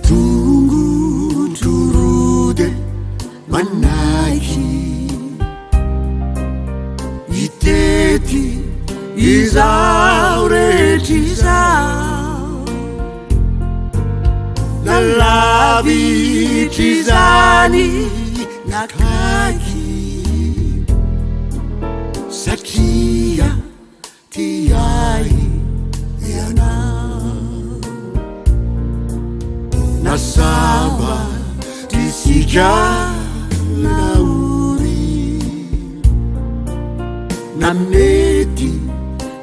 Tongo torody manaiky itety izao rehetra izao nalavitry izany nakaiky satria ty ahy ianao nasava ty sika naory namety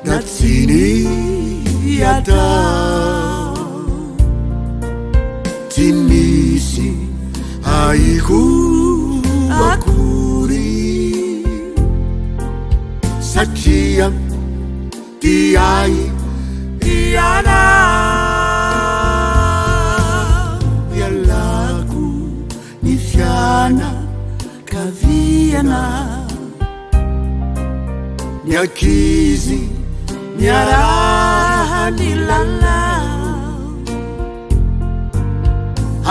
na tsy niatao tsy misy aiko akory satria ty ahy ianao ialako ny fianakaviana ny ankizy miaraha ny lalao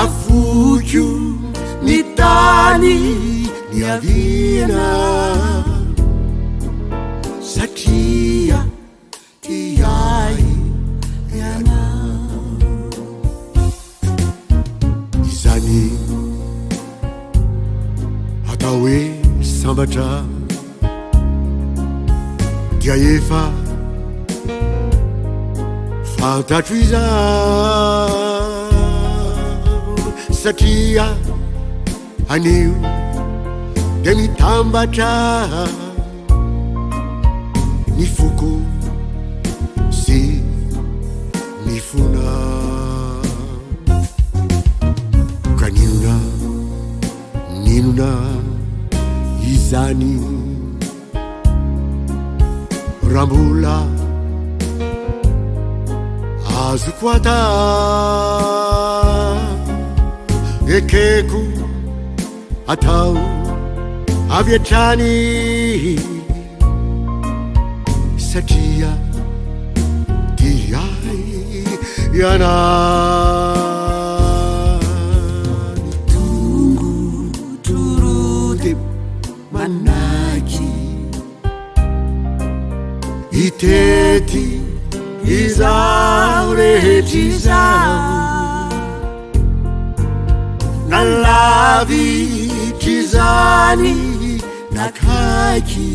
afokyo ny tany ny aviana satria ty ahy ianao izany atao hoe sambatra dia efa fantatro izao satria anio de mitambatra ny foko sy ny fona ka ninona izany rambola azoko atao ekeko atao avy hatrany satria ty ahy ianao ny tongo torody manaiky itety izao rehetra izao nalavitry izany nakaiky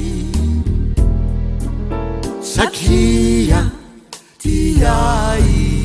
satria ty ahy